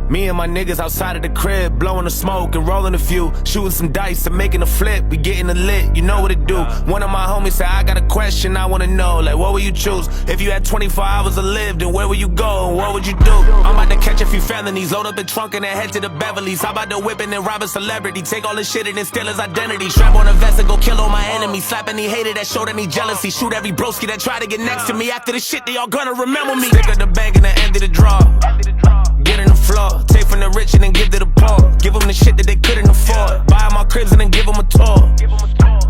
Me and my niggas outside of the crib, blowing the smoke and rolling a few, shooting some dice and making a flip. We getting it lit, you know what it do. One of my homies said, I got a question I wanna know, like what would you choose? If you had 24 hours to live, then where would you go and what would you do? I'm about to catch a few felonies, load up the trunk and then head to the Beverly's. How about the whip and then rob a celebrity? Take all his shit and then steal his identity. Strap on a vest and go kill all my enemies. Slap any hater that showed any jealousy. Shoot every broski that tried to get next to me. After the shit, they all gonna remember me. Stick up the bank and then end of the draw. Get in the floor, take from the rich and then give to the poor. Give them the shit that they couldn't afford. Buy them all cribs and then give them a tour.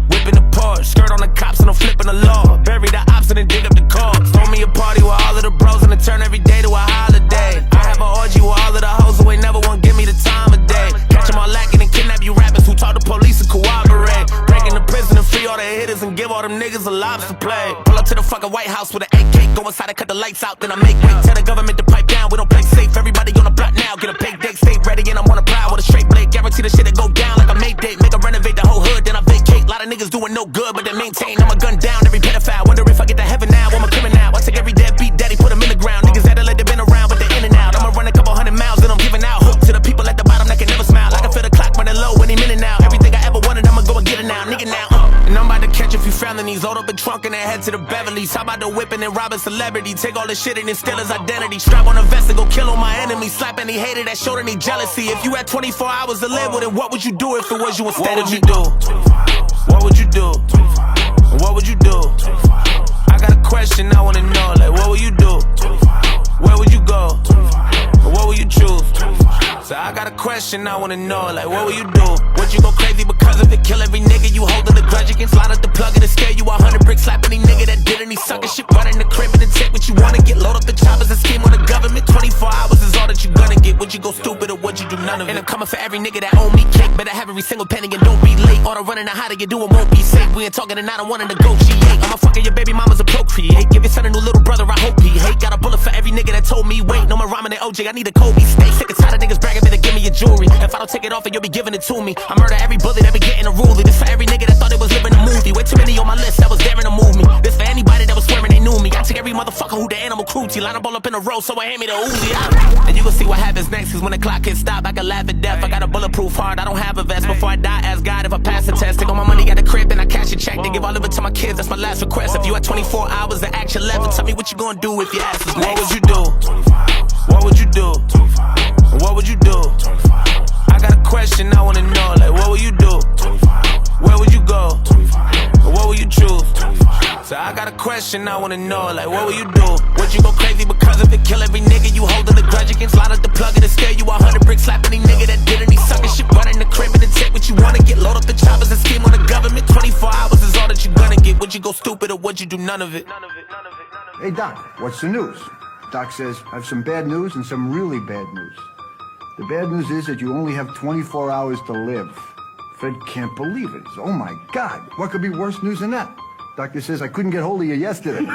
Whipping the Porsche, skirt on the cops and I'm flipping the law. Bury the ops and then dig up the corpse. Throw me a party with all of the bros and then turn every day to a holiday. I have an orgy with all of the hoes who ain't never want to give me the time of day. Catch them all lacking and kidnap you rappers who talk to police and cooperate. Break into prison and free all the hitters and give all them niggas a lobster play. Pull up to the fucking White House with an AK. Go inside and cut the lights out, then I make way. Tell the government to pipe down, we don't play safe. Everybody on the block now, get a payday, stay ready and I'm on a prowl with a straight blade. Guarantee the shit that go down like a Mayday. Make a renovate the whole hood, then I vacate. Lot of niggas doing no good, but they maintain. I'm a gun down every pedophile. Wonder if I get to heaven now. I'm a criminal. I take every deadbeat daddy, put him in the ground. Niggas that like they been around, but they in and out. I'ma run a couple 100 miles, then I'm giving out hope to the people at the bottom that can never smile. I can feel the clock running low any minute now. Everything I ever wanted, I'ma go and get it now. Nigga now, And I'm about to catch a few felonies. Load up a trunk and then head to the Beverly's. How about the whip and then rob a celebrity? Take all the shit and then steal his identity. Strap on a vest and go kill all my enemies. Slap any hater that showed any jealousy. If you had 24 hours to live with it, what would you do if it was you instead of me? What would you do? What would you do? I got a question I wanna know, like what would you do? Where would you go? Or what would you choose? So I got a question I wanna know, like what would you do? Would you go crazy because of it? Kill every nigga you holding the grudge against? Slide out the plug and scare you 100 bricks. Slap any nigga that did any sucker shit. Run in the crib and then take what you wanna get. Load up the choppers and scheme on the government. 24 hours is all that you gonna get. Would you go stupid or would you do none of it? And I'm coming for every nigga that owe me cake. Better have every single penny and don't be late. All the running and how do you do it won't be safe. We ain't talking and I don't wanna negotiate. I'ma fucking your baby mama's a procreate. Give your son a new little brother, I hope he hate. Got a bullet for every nigga that told me wait. No more rhyming than OJ, I need a Kobe steak. Sick and tired of niggas bragging, better give me your jewelry. If I don't take it off, you'll be giving it to me. I murder every bully that be getting a ruler. This for every nigga that thought it was living a movie. Way too many on my list that was daring to move me. This for anybody that was swearing they knew me. I take every motherfucker who the animal cruelty. Line them all up in a row, so I hand me the Uzi. And you gon' see what happens next, cause when the clock hits stop, I can laugh at death. I got a bulletproof heart, I don't have a vest. Before I die, ask God if I pass the test. Take all my money at the crib and I cash a check. They give all of it to my kids, that's my last request. If you had 24 hours to action left, tell me what you gonna do if your ass is next. What would you do? What would you do? What would you do? I got a question I wanna know, like what would you do? Where would you go? Or what would you choose? So I got a question I wanna know, like what would you do? Would you go crazy because of it? Kill every nigga you holding the grudge against? Slide out the plug and scare you 100 bricks. Slap any nigga that did any sucker shit. Run in the crib and then take what you wanna get. Load up the choppers and scheme on the government. 24 hours is all that you gonna get. Would you go stupid or would you do none of it? Hey Doc, what's the news? Doc says, I have some bad news and some really bad news. The bad news is that you only have 24 hours to live. Fred can't believe it. Oh my God, what could be worse news than that? Doctor says I couldn't get hold of you yesterday.